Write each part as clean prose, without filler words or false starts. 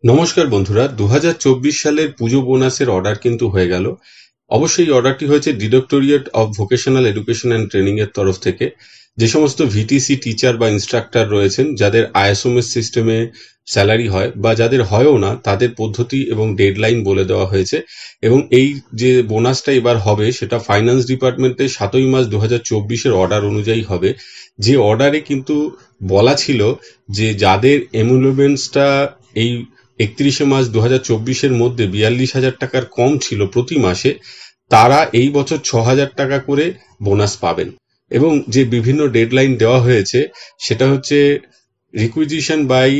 নমস্কার বন্ধুরা, 2024 সালের পুজো বোনাসের অর্ডার কিন্তু হয়ে গেল। অবশ্যই এই অর্ডারটি হয়েছে directorate of vocational education and training এর তরফ থেকে। যে সমস্ত ভিটিসি টিচার বা ইনস্ট্রাক্টর রয়েছেন, যাদের আইএসএমএস সিস্টেমে স্যালারি হয় বা যাদের হয়ও না, তাদের পদ্ধতি এবং ডেডলাইন বলে দেওয়া হয়েছে। এবং এই যে বোনাসটা এবার হবে, সেটা ফাইন্যান্স ডিপার্টমেন্টের 7ই মার্চ 2024 অর্ডার অনুযায়ী হবে। যে অর্ডারে কিন্তু বলা ছিল যে যাদের এমুলেমেন্টসটা এই 31শে মার্চ 2024 মধ্যে 42,000 টাকার কম ছিল প্রতি মাসে, তারা এই বছর 6,000 টাকা করে বোনাস পাবেন। এবং যে বিভিন্ন ডেডলাইন দেওয়া হয়েছে, সেটা হচ্ছে requisition by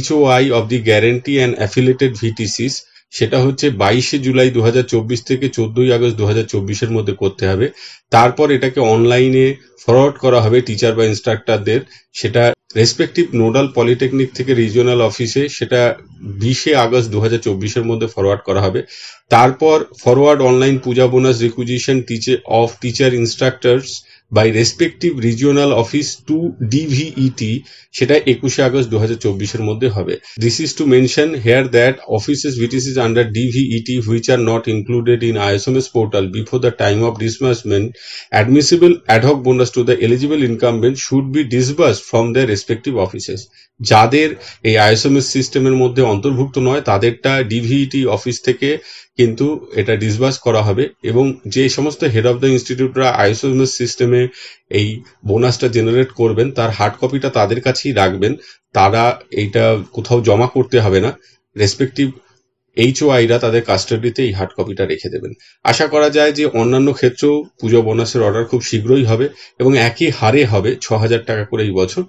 HOI of the guarantee and affiliated VTCs, সেটা হচ্ছে 22শে জুলাই 2024 থেকে 14ই আগস্ট 2024 মধ্যে করতে হবে। তারপর এটাকে অনলাইনে ফরওয়ার্ড করা হবে টিচার বা ইনস্ট্রাক্টরদের, সেটা রেসপেক্টিভ নোডাল পলিটেকনিক থেকে রিজিওনাল অফিসে, সেটা 20শে আগস্ট 2024 মধ্যে ফরওয়ার্ড করা হবে। তারপর forward online Puja bonus requisition of teacher instructors by respective regional office to DVET, সেটা 21শে আগস্ট 2024 মধ্যে হবে। This is to mention here that offices VTCs under DVET which are not included in ISMS portal before the time of disbursement admissible ad hoc bonus to the eligible incumbent should be disbursed from their respective offices. যাদের এই ISMS সিস্টেমের মধ্যে অন্তর্ভুক্ত নয়, তাদেরটা ডিভিইটি office থেকে কিন্তু এটা ডিসবার্স করা হবে। এবং যে সমস্ত হেড অফ দ্য ইনস্টিটিউটরা আইএসএমএস সিস্টেমে এই বোনাসটা জেনারেট করবেন, তার হার্ড কপিটা তাদের কাছেই রাখবেন। তারা এইটা কোথাও জমা করতে হবে না। রেসপেক্টিভ HOI-রা তাদের কাস্টাডিতে এই হার্ড কপিটা রেখে দেবেন। আশা করা যায় যে অন্যান্য ক্ষেত্রেও পুজো বোনাসের অর্ডার খুব শীঘ্রই হবে এবং একই হারে হবে 6,000 টাকা করে এই বছর।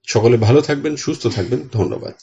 সকলে ভালো থাকবেন, সুস্থ থাকবেন। ধন্যবাদ।